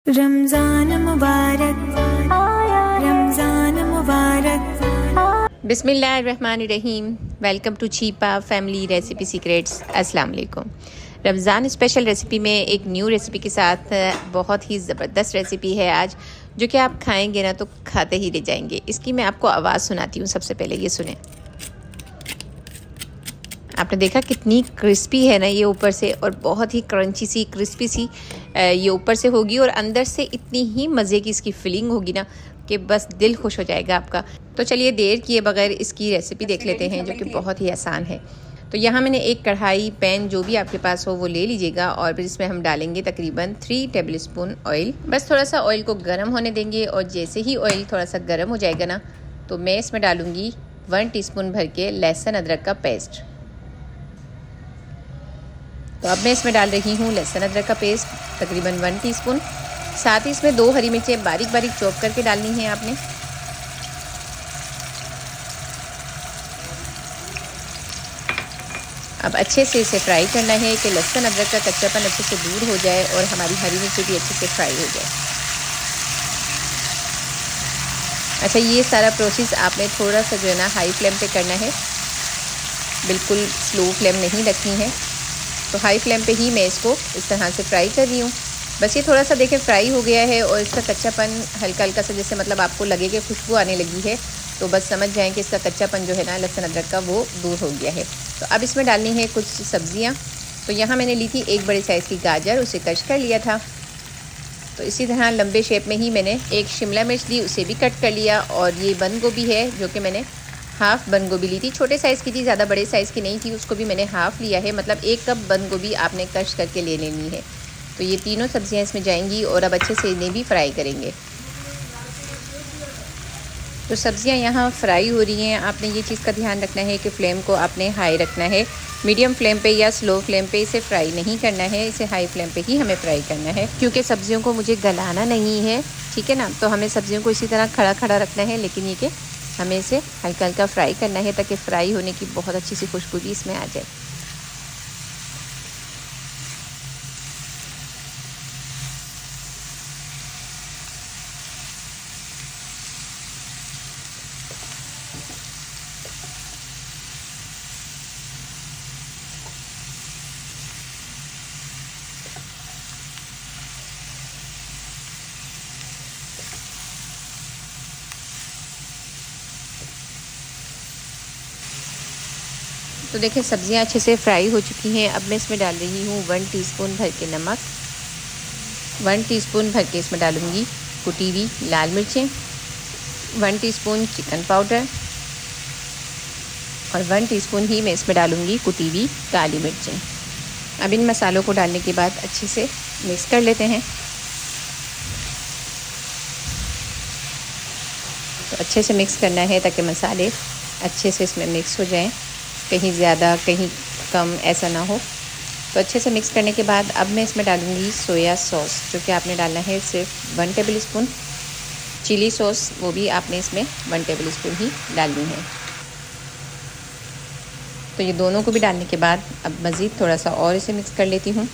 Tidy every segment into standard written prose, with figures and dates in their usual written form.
रमज़ान मुबारक, रमज़ान मुबारक। बिस्मिल्लाहिर्रहमानिर्रहीम। Welcome to Chhipa family recipe secrets. अस्सलाम वालेकुम। रमज़ान स्पेशल रेसिपी में एक न्यू रेसिपी के साथ बहुत ही ज़बरदस्त रेसिपी है आज, जो कि आप खाएंगे ना तो खाते ही रह जाएंगे। इसकी मैं आपको आवाज़ सुनाती हूँ। सबसे पहले ये सुने। आपने देखा कितनी क्रिस्पी है ना ये ऊपर से, और बहुत ही क्रंची सी क्रिस्पी सी ये ऊपर से होगी, और अंदर से इतनी ही मज़े की इसकी फिलिंग होगी ना कि बस दिल खुश हो जाएगा आपका। तो चलिए देर किए बगैर इसकी रेसिपी देख लेते हैं, जो कि बहुत ही आसान है। तो यहाँ मैंने एक कढ़ाई, पैन जो भी आपके पास हो वो ले लीजिएगा, और फिर इसमें हम डालेंगे तकरीबन 3 टेबलस्पून ऑयल। बस थोड़ा सा ऑयल को गर्म होने देंगे, और जैसे ही ऑयल थोड़ा सा गर्म हो जाएगा ना, तो मैं इसमें डालूँगी 1 टीस्पून भर के लहसुन अदरक का पेस्ट। तो अब मैं इसमें डाल रही हूँ लहसुन अदरक का पेस्ट, तकरीबन 1 टीस्पून। साथ ही इसमें 2 हरी मिर्चें बारीक बारीक चॉप करके डालनी है आपने। अब अच्छे से इसे फ्राई करना है कि लहसुन अदरक का कच्चापन अच्छे से दूर हो जाए और हमारी हरी मिर्चें भी अच्छे से फ्राई हो जाए। अच्छा, ये सारा प्रोसेस आपने थोड़ा सा जो है ना हाई फ्लेम पे करना है, बिल्कुल स्लो फ्लेम नहीं रखनी है। तो हाई फ्लेम पे ही मैं इसको इस तरह से फ्राई कर रही हूँ। बस ये थोड़ा सा देखें फ्राई हो गया है, और इसका कच्चापन हल्का हल्का सा, जैसे मतलब आपको लगे कि खुशबू आने लगी है, तो बस समझ जाएं कि इसका कच्चापन जो है ना लहसुन अदरक का वो दूर हो गया है। तो अब इसमें डालनी है कुछ सब्जियाँ। तो यहाँ मैंने ली थी एक बड़े साइज़ की गाजर, उसे कट कर लिया था। तो इसी तरह लंबे शेप में ही मैंने एक शिमला मिर्च ली, उसे भी कट कर लिया। और ये बंद गोभी है, जो कि मैंने हाफ़ बंद गोभी ली थी, छोटे साइज़ की थी, ज़्यादा बड़े साइज़ की नहीं थी, उसको भी मैंने हाफ़ लिया है। मतलब 1 कप बंद गोभी आपने कश करके ले लेनी है। तो ये तीनों सब्जियां इसमें जाएंगी, और अब अच्छे से इन्हें भी फ्राई करेंगे। तो सब्जियां यहाँ फ्राई हो रही हैं। आपने ये चीज़ का ध्यान रखना है कि फ्लेम को आपने हाई रखना है, मीडियम फ्लेम पे या स्लो फ्लेम पे इसे फ्राई नहीं करना है। इसे हाई फ्लेम पे ही हमें फ्राई करना है, क्योंकि सब्जियों को मुझे गलाना नहीं है, ठीक है ना। तो हमें सब्जियों को इसी तरह खड़ा खड़ा रखना है, लेकिन ये कि हमें इसे हल्का हल्का फ्राई करना है, ताकि फ्राई होने की बहुत अच्छी सी खुशबू भी इसमें आ जाए। तो देखिए सब्जियां अच्छे से फ्राई हो चुकी हैं। अब मैं इसमें डाल रही हूँ 1 टीस्पून भर के नमक, 1 टीस्पून भर के इसमें डालूँगी कुटी हुई लाल मिर्चें, 1 टीस्पून चिकन पाउडर, और 1 टीस्पून ही मैं इसमें डालूँगी कुटी हुई काली मिर्चें। अब इन मसालों को डालने के बाद अच्छे से मिक्स कर लेते हैं। तो अच्छे से मिक्स करना है, ताकि मसाले अच्छे से इसमें मिक्स हो जाएं, कहीं ज़्यादा कहीं कम ऐसा ना हो। तो अच्छे से मिक्स करने के बाद अब मैं इसमें डालूँगी सोया सॉस, जो कि आपने डालना है सिर्फ 1 टेबल स्पून। चिली सॉस वो भी आपने इसमें 1 टेबल स्पून ही डालनी है। तो ये दोनों को भी डालने के बाद अब मज़ीद थोड़ा सा और इसे मिक्स कर लेती हूँ।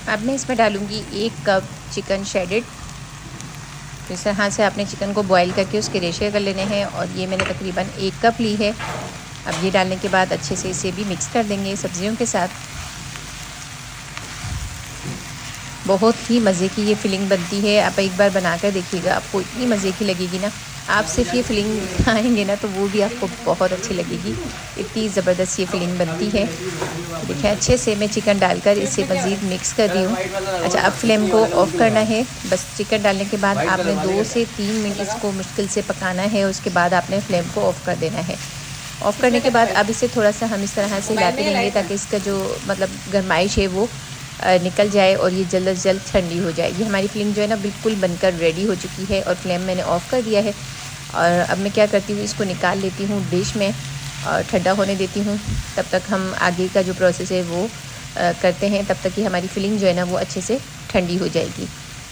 अब मैं इसमें डालूँगी 1 कप चिकन शेडेड। इस तरह से आपने चिकन को बॉईल करके उसके रेशे कर लेने हैं, और ये मैंने तकरीबन 1 कप ली है। अब ये डालने के बाद अच्छे से इसे भी मिक्स कर देंगे सब्जियों के साथ। बहुत ही मज़े की ये फिलिंग बनती है। आप एक बार बनाकर देखिएगा, आपको इतनी मज़े की लगेगी ना। आप सिर्फ ये फिलिंग खाएंगे ना तो वो भी आपको बहुत अच्छी लगेगी। इतनी ज़बरदस्त ये फिलिंग बनती है। देखिए अच्छे से मैं चिकन डालकर इसे मज़ीद मिक्स कर रही हूँ। अच्छा, अब फ्लेम को ऑफ़ करना है। बस चिकन डालने के बाद आपने 2 से 3 मिनट इसको मुश्किल से पकाना है, उसके बाद आपने फ्लेम को ऑफ़ कर देना है। ऑफ़ करने के बाद अब इसे थोड़ा सा हम इस तरह से हिलाते रहेंगे, ताकि इसका जो मतलब गर्माइश है वो निकल जाए, और ये जल्द से जल्द ठंडी हो जाए। ये हमारी फिलिंग जो है ना बिल्कुल बनकर रेडी हो चुकी है, और फ्लेम मैंने ऑफ़ कर दिया है। और अब मैं क्या करती हूँ, इसको निकाल लेती हूँ डिश में और ठंडा होने देती हूँ। तब तक हम आगे का जो प्रोसेस है वो करते हैं। तब तक कि हमारी फिलिंग जो है ना वो अच्छे से ठंडी हो जाएगी।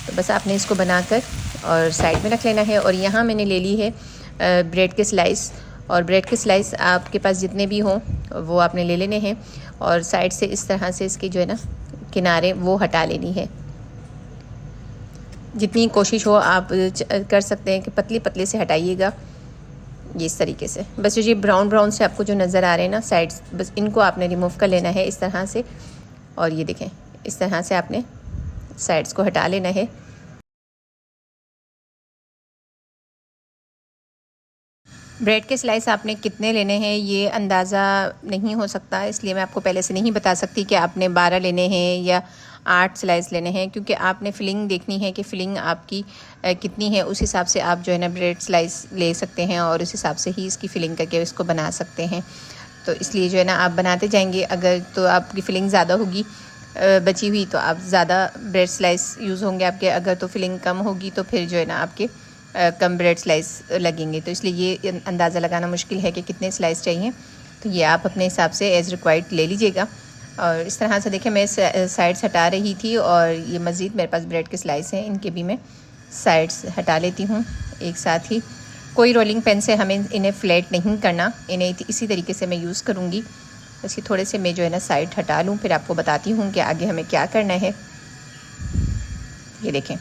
तो बस आपने इसको बनाकर और साइड में रख लेना है। और यहाँ मैंने ले ली है ब्रेड के स्लाइस, और ब्रेड के स्लाइस आपके पास जितने भी हों वो आपने ले लेने हैं और साइड से इस तरह से इसकी जो है ना किनारे वो हटा लेनी है। जितनी कोशिश हो आप कर सकते हैं कि पतली पतले से हटाइएगा, ये इस तरीके से। बस ये ब्राउन ब्राउन से आपको जो नज़र आ रहे हैं ना साइड्स, बस इनको आपने रिमूव कर लेना है इस तरह से। और ये देखें इस तरह से आपने साइड्स को हटा लेना है। ब्रेड के स्लाइस आपने कितने लेने हैं ये अंदाज़ा नहीं हो सकता, इसलिए मैं आपको पहले से नहीं बता सकती कि आपने 12 लेने हैं या 8 स्लाइस लेने हैं, क्योंकि आपने फिलिंग देखनी है कि फिलिंग आपकी कितनी है। उस हिसाब से आप जो है ना ब्रेड स्लाइस ले सकते हैं और उस हिसाब से ही इसकी फिलिंग करके इसको बना सकते हैं। तो इसलिए जो है ना आप बनाते जाएंगे। अगर तो आपकी फिलिंग ज़्यादा होगी बची हुई तो आप ज़्यादा ब्रेड स्लाइस यूज़ होंगे आपके, अगर तो फिलिंग कम होगी तो फिर जो है ना आपके कम ब्रेड स्लाइस लगेंगे। तो इसलिए ये अंदाज़ा लगाना मुश्किल है कि कितने स्लाइस चाहिए। तो ये आप अपने हिसाब से एज़ रिक्वायर्ड ले लीजिएगा। और इस तरह से देखें मैं साइड्स हटा रही थी और ये मज़ीद मेरे पास ब्रेड के स्लाइस हैं, इनके भी मैं साइड्स हटा लेती हूँ एक साथ ही। कोई रोलिंग पेन से हमें इन्हें फ्लैट नहीं करना, इन्हें इसी तरीके से मैं यूज़ करूँगी। इसकी थोड़े से मैं जो है ना साइड हटा लूँ, फिर आपको बताती हूँ कि आगे हमें क्या करना है। ये देखें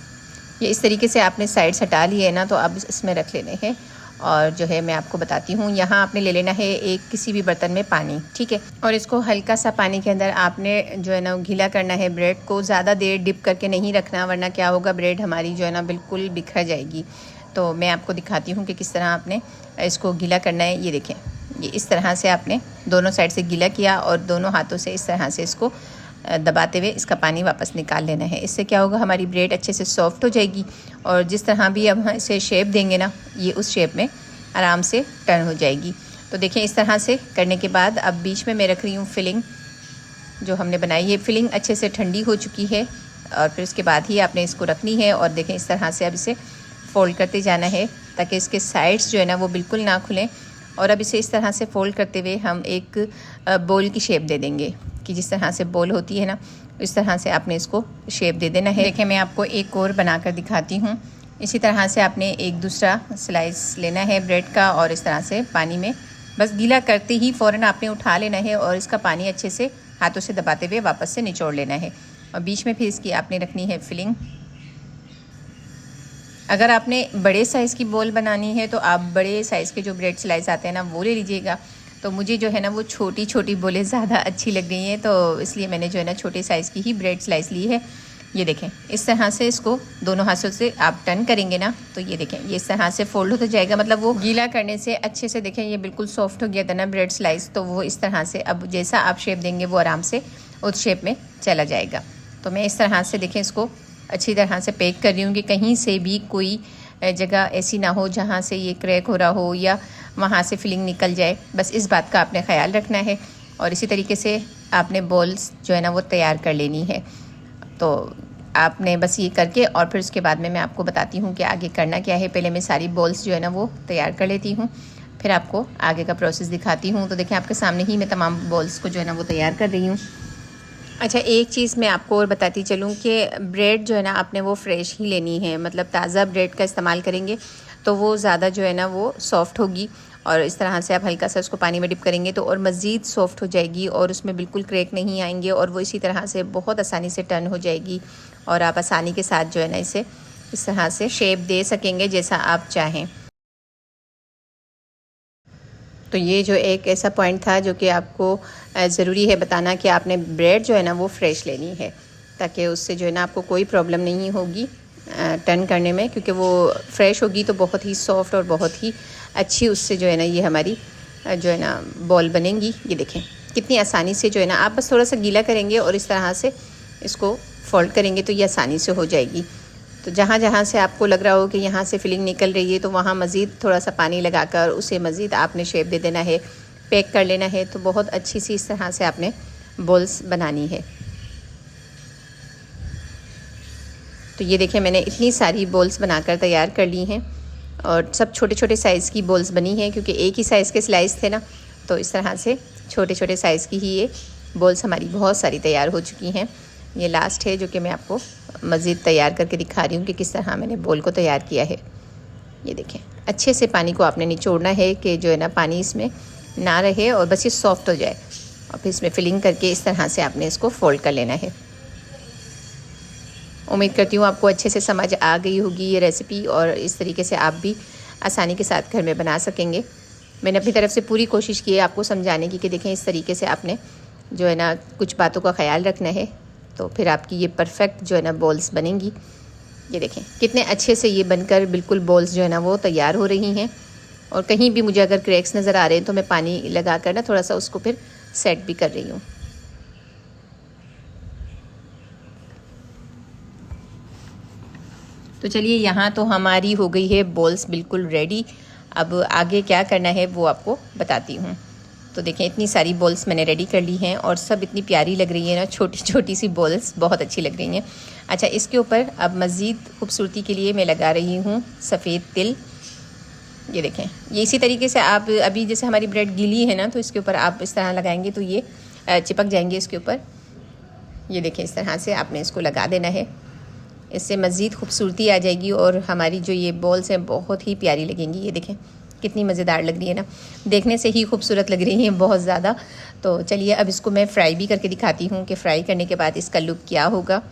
ये इस तरीके से आपने साइड्स हटा लिए है ना, तो अब इसमें रख लेने हैं। और जो है मैं आपको बताती हूँ, यहाँ आपने ले लेना है एक किसी भी बर्तन में पानी, ठीक है। और इसको हल्का सा पानी के अंदर आपने जो है ना गीला करना है। ब्रेड को ज़्यादा देर डिप करके नहीं रखना, वरना क्या होगा ब्रेड हमारी जो है ना बिल्कुल बिखर जाएगी। तो मैं आपको दिखाती हूँ कि किस तरह आपने इसको गीला करना है। ये देखें ये इस तरह से आपने दोनों साइड से गीला किया और दोनों हाथों से इस तरह से इसको दबाते हुए इसका पानी वापस निकाल लेना है। इससे क्या होगा हमारी ब्रेड अच्छे से सॉफ्ट हो जाएगी और जिस तरह भी अब हम इसे शेप देंगे ना ये उस शेप में आराम से टर्न हो जाएगी। तो देखें इस तरह से करने के बाद अब बीच में मैं रख रही हूँ फिलिंग जो हमने बनाई। ये फिलिंग अच्छे से ठंडी हो चुकी है और फिर उसके बाद ही आपने इसको रखनी है। और देखें इस तरह से अब इसे फ़ोल्ड करते जाना है ताकि इसके साइड्स जो है ना वो बिल्कुल ना खुलें। और अब इसे इस तरह से फ़ोल्ड करते हुए हम एक बोल की शेप दे देंगे कि जिस तरह से बोल होती है ना इस तरह से आपने इसको शेप दे देना है। देखें मैं आपको एक और बनाकर दिखाती हूँ। इसी तरह से आपने एक दूसरा स्लाइस लेना है ब्रेड का और इस तरह से पानी में बस गीला करते ही फ़ौरन आपने उठा लेना है और इसका पानी अच्छे से हाथों से दबाते हुए वापस से निचोड़ लेना है। और बीच में फिर इसकी आपने रखनी है फिलिंग। अगर आपने बड़े साइज़ की बोल बनानी है तो आप बड़े साइज़ के जो ब्रेड स्लाइस आते हैं ना वो ले लीजिएगा। तो मुझे जो है ना वो छोटी छोटी बोलें ज़्यादा अच्छी लग रही हैं, तो इसलिए मैंने जो है ना छोटे साइज़ की ही ब्रेड स्लाइस ली है। ये देखें इस तरह से इसको दोनों हाथों से आप टर्न करेंगे ना तो ये देखें ये इस तरह से फोल्ड होता जाएगा। मतलब वो गीला करने से अच्छे से देखें ये बिल्कुल सॉफ्ट हो गया था ना ब्रेड स्लाइस। तो वो इस तरह से अब जैसा आप शेप देंगे वो आराम से उस शेप में चला जाएगा। तो मैं इस तरह से देखें इसको अच्छी तरह से पैक कर रही हूँ कि कहीं से भी कोई जगह ऐसी ना हो जहाँ से ये क्रैक हो रहा हो या वहाँ से फिलिंग निकल जाए। बस इस बात का आपने ख्याल रखना है। और इसी तरीके से आपने बॉल्स जो है ना वो तैयार कर लेनी है। तो आपने बस ये करके और फिर उसके बाद में मैं आपको बताती हूँ कि आगे करना क्या है। पहले मैं सारी बॉल्स जो है ना वो तैयार कर लेती हूँ, फिर आपको आगे का प्रोसेस दिखाती हूँ। तो देखें आपके सामने ही मैं तमाम बॉल्स को जो है ना वो तैयार कर रही हूँ। अच्छा एक चीज़ मैं आपको और बताती चलूँ कि ब्रेड जो है ना आपने वो फ्रेश ही लेनी है। मतलब ताज़ा ब्रेड का इस्तेमाल करेंगे तो वो ज़्यादा जो है ना वो सॉफ़्ट होगी। और इस तरह से आप हल्का सा उसको पानी में डिप करेंगे तो और मज़ीद सॉफ्ट हो जाएगी और उसमें बिल्कुल क्रैक नहीं आएंगे और वो इसी तरह से बहुत आसानी से टर्न हो जाएगी और आप आसानी के साथ जो है ना इसे इस तरह से शेप दे सकेंगे जैसा आप चाहें। तो ये जो एक ऐसा पॉइंट था जो कि आपको ज़रूरी है बताना कि आपने ब्रेड जो है ना वो फ्रेश लेनी है ताकि उससे जो है ना आपको कोई प्रॉब्लम नहीं होगी टर्न करने में, क्योंकि वो फ्रेश होगी तो बहुत ही सॉफ्ट और बहुत ही अच्छी उससे जो है ना ये हमारी जो है ना बॉल बनेंगी। ये देखें कितनी आसानी से जो है ना आप बस थोड़ा सा गीला करेंगे और इस तरह से इसको फोल्ड करेंगे तो ये आसानी से हो जाएगी। तो जहाँ जहाँ से आपको लग रहा हो कि यहाँ से फिलिंग निकल रही है तो वहाँ मज़ीद थोड़ा सा पानी लगाकर उसे मज़ीद आपने शेप दे देना है, पैक कर लेना है। तो बहुत अच्छी सी इस तरह से आपने बॉल्स बनानी है। तो ये देखें मैंने इतनी सारी बॉल्स बनाकर तैयार कर ली हैं और सब छोटे छोटे साइज़ की बॉल्स बनी हैं क्योंकि एक ही साइज़ के स्लाइस थे ना। तो इस तरह से छोटे छोटे साइज़ की ही ये बॉल्स हमारी बहुत सारी तैयार हो चुकी हैं। ये लास्ट है जो कि मैं आपको मज़ीद तैयार करके दिखा रही हूँ कि किस तरह मैंने बॉल को तैयार किया है। ये देखें अच्छे से पानी को आपने निचोड़ना है कि जो है ना पानी इसमें ना रहे और बस ये सॉफ्ट हो जाए। और फिर इसमें फिलिंग करके इस तरह से आपने इसको फोल्ड कर लेना है। उम्मीद करती हूँ आपको अच्छे से समझ आ गई होगी ये रेसिपी और इस तरीके से आप भी आसानी के साथ घर में बना सकेंगे। मैंने अपनी तरफ से पूरी कोशिश की है आपको समझाने की कि देखें इस तरीके से आपने जो है ना कुछ बातों का ख्याल रखना है, तो फिर आपकी ये परफेक्ट जो है ना बॉल्स बनेंगी। ये देखें कितने अच्छे से ये बनकर बिल्कुल बॉल्स जो है ना वो तैयार हो रही हैं। और कहीं भी मुझे अगर क्रैक्स नज़र आ रहे हैं तो मैं पानी लगा कर ना थोड़ा सा उसको फिर सेट भी कर रही हूँ। तो चलिए यहाँ तो हमारी हो गई है बॉल्स बिल्कुल रेडी। अब आगे क्या करना है वो आपको बताती हूँ। तो देखें इतनी सारी बॉल्स मैंने रेडी कर ली हैं और सब इतनी प्यारी लग रही है ना, छोटी छोटी सी बॉल्स बहुत अच्छी लग रही हैं। अच्छा, इसके ऊपर अब मज़ीद खूबसूरती के लिए मैं लगा रही हूँ सफ़ेद तिल। ये देखें, ये इसी तरीके से आप अभी जैसे हमारी ब्रेड गीली है ना तो इसके ऊपर आप इस तरह लगाएंगे तो ये चिपक जाएंगे इसके ऊपर। ये देखें इस तरह से आपने इसको लगा देना है, इससे मज़ीद खूबसूरती आ जाएगी और हमारी जो ये बॉल्स हैं बहुत ही प्यारी लगेंगी। ये देखें कितनी मज़ेदार लग रही है ना, देखने से ही खूबसूरत लग रही हैं बहुत ज़्यादा। तो चलिए अब इसको मैं फ्राई भी करके दिखाती हूँ कि फ़्राई करने के बाद इसका लुक क्या होगा।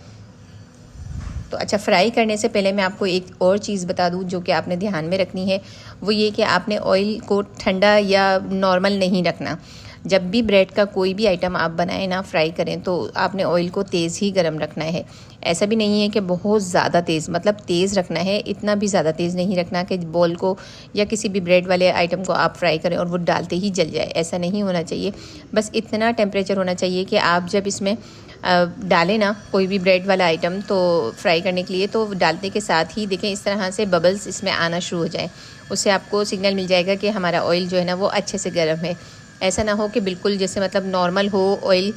तो अच्छा, फ्राई करने से पहले मैं आपको एक और चीज़ बता दूँ जो कि आपने ध्यान में रखनी है, वो ये कि आपने ऑयल को ठंडा या नॉर्मल नहीं रखना। जब भी ब्रेड का कोई भी आइटम आप बनाएं ना, फ्राई करें, तो आपने ऑयल को तेज़ ही गर्म रखना है। ऐसा भी नहीं है कि बहुत ज़्यादा तेज़, मतलब तेज़ रखना है, इतना भी ज़्यादा तेज़ नहीं रखना कि बॉल को या किसी भी ब्रेड वाले आइटम को आप फ्राई करें और वो डालते ही जल जाए। ऐसा नहीं होना चाहिए। बस इतना टेम्परेचर होना चाहिए कि आप जब इसमें डालें ना कोई भी ब्रेड वाला आइटम तो फ्राई करने के लिए, तो डालने के साथ ही देखें इस तरह से बबल्स इसमें आना शुरू हो जाए। उससे आपको सिग्नल मिल जाएगा कि हमारा ऑयल जो है ना वो अच्छे से गर्म है। ऐसा ना हो कि बिल्कुल जैसे मतलब नॉर्मल हो ऑयल,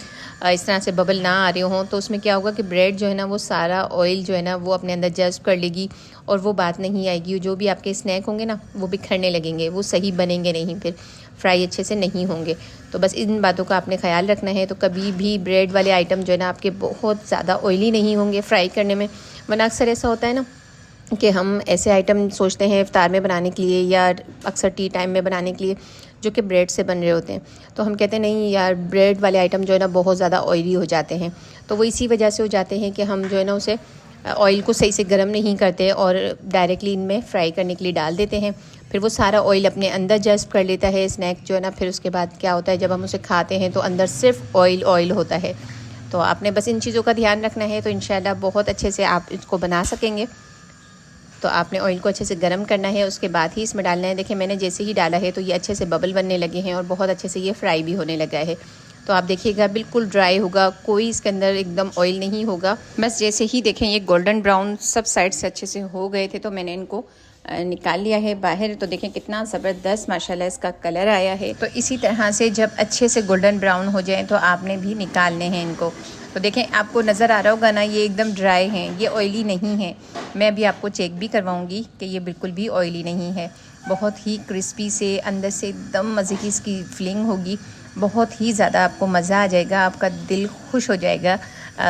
इस तरह से बबल ना आ रहे हों, तो उसमें क्या होगा कि ब्रेड जो है ना वो सारा ऑयल जो है ना वो अपने अंदर जज्ब कर लेगी और वो बात नहीं आएगी। जो भी आपके स्नैक होंगे ना वो बिखरने लगेंगे, वो सही बनेंगे नहीं, फिर फ्राई अच्छे से नहीं होंगे। तो बस इन बातों का आपने ख्याल रखना है। तो कभी भी ब्रेड वाले आइटम जो है ना आपके बहुत ज़्यादा ऑयली नहीं होंगे फ्राई करने में। वरना अक्सर ऐसा होता है ना कि हम ऐसे आइटम सोचते हैं इफ्तार में बनाने के लिए या अक्सर टी टाइम में बनाने के लिए जो कि ब्रेड से बन रहे होते हैं, तो हम कहते हैं नहीं यार ब्रेड वाले आइटम जो है ना बहुत ज़्यादा ऑयली हो जाते हैं। तो वो इसी वजह से हो जाते हैं कि हम जो है ना उसे ऑयल को सही से गर्म नहीं करते और डायरेक्टली इनमें फ्राई करने के लिए डाल देते हैं। फिर वो सारा ऑयल अपने अंदर जज्ब कर लेता है स्नैक जो है ना। फिर उसके बाद क्या होता है, जब हम उसे खाते हैं तो अंदर सिर्फ ऑयल होता है। तो आपने बस इन चीज़ों का ध्यान रखना है, तो इंशाल्लाह बहुत अच्छे से आप इसको बना सकेंगे। तो आपने ऑयल को अच्छे से गर्म करना है, उसके बाद ही इसमें डालना है। देखिए मैंने जैसे ही डाला है तो ये अच्छे से बबल बनने लगे हैं और बहुत अच्छे से ये फ्राई भी होने लगा है। तो आप देखिएगा बिल्कुल ड्राई होगा, कोई इसके अंदर एकदम ऑयल नहीं होगा। बस जैसे ही देखें ये गोल्डन ब्राउन सब साइड से अच्छे से हो गए थे तो मैंने इनको निकाल लिया है बाहर। तो देखें कितना ज़बरदस्त माशाल्लाह इसका कलर आया है। तो इसी तरह से जब अच्छे से गोल्डन ब्राउन हो जाए तो आपने भी निकालने हैं इनको। तो देखें आपको नज़र आ रहा होगा ना, ये एकदम ड्राई हैं, ये ऑयली नहीं है। मैं भी आपको चेक भी करवाऊंगी कि ये बिल्कुल भी ऑयली नहीं है। बहुत ही क्रिस्पी से अंदर से एकदम मज़े की इसकी फिलिंग होगी, बहुत ही ज़्यादा आपको मज़ा आ जाएगा, आपका दिल खुश हो जाएगा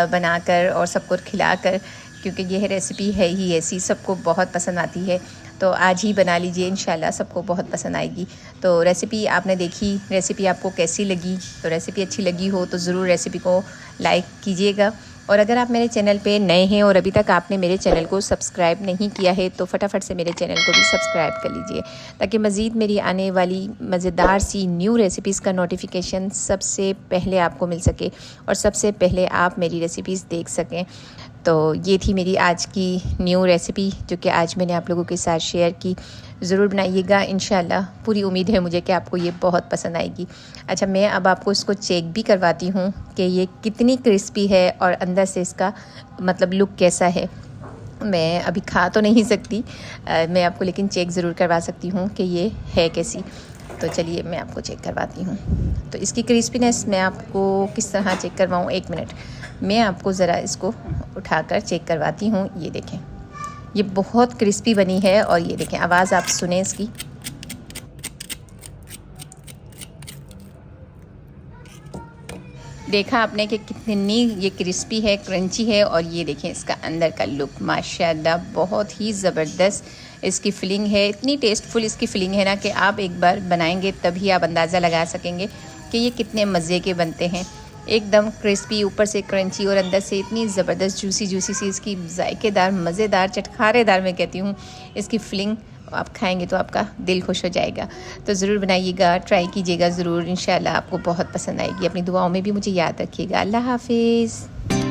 बनाकर और सबको खिलाकर, क्योंकि यह रेसिपी है ही ऐसी, सबको बहुत पसंद आती है। तो आज ही बना लीजिए, इंशाल्लाह सबको बहुत पसंद आएगी। तो रेसिपी आपने देखी, रेसिपी आपको कैसी लगी? तो रेसिपी अच्छी लगी हो तो ज़रूर रेसिपी को लाइक कीजिएगा। और अगर आप मेरे चैनल पे नए हैं और अभी तक आपने मेरे चैनल को सब्सक्राइब नहीं किया है तो फटाफट से मेरे चैनल को भी सब्सक्राइब कर लीजिए, ताकि मज़ीद मेरी आने वाली मज़ेदार सी न्यू रेसिपीज़ का नोटिफिकेशन सबसे पहले आपको मिल सके और सबसे पहले आप मेरी रेसिपीज़ देख सकें। तो ये थी मेरी आज की न्यू रेसिपी जो कि आज मैंने आप लोगों के साथ शेयर की। ज़रूर बनाइएगा, इंशाल्लाह पूरी उम्मीद है मुझे कि आपको ये बहुत पसंद आएगी। अच्छा, मैं अब आपको इसको चेक भी करवाती हूँ कि ये कितनी क्रिस्पी है और अंदर से इसका मतलब लुक कैसा है। मैं अभी खा तो नहीं सकती मैं आपको, लेकिन चेक ज़रूर करवा सकती हूँ कि ये है कैसी। तो चलिए मैं आपको चेक करवाती हूँ। तो इसकी क्रिस्पीनेस मैं आपको किस तरह चेक करवाऊँ, 1 मिनट मैं आपको ज़रा इसको उठाकर चेक करवाती हूँ। ये देखें, ये बहुत क्रिस्पी बनी है और ये देखें आवाज़ आप सुने इसकी। देखा आपने कि कितनी ये क्रिस्पी है, क्रंची है। और ये देखें इसका अंदर का लुक, माशाल्लाह बहुत ही ज़बरदस्त इसकी फिलिंग है, इतनी टेस्टफुल इसकी फिलिंग है ना कि आप एक बार बनाएंगे तभी आप अंदाज़ा लगा सकेंगे कि ये कितने मज़े के बनते हैं। एकदम क्रिस्पी, ऊपर से क्रंची और अंदर से इतनी ज़बरदस्त जूसी जूसी सी इसकी जायकेदार, मज़ेदार, चटखारेदार मैं कहती हूँ इसकी फिलिंग। आप खाएंगे तो आपका दिल खुश हो जाएगा। तो ज़रूर बनाइएगा, ट्राई कीजिएगा ज़रूर, इंशाल्लाह आपको बहुत पसंद आएगी। अपनी दुआओं में भी मुझे याद रखिएगा। अल्लाह हाफिज़।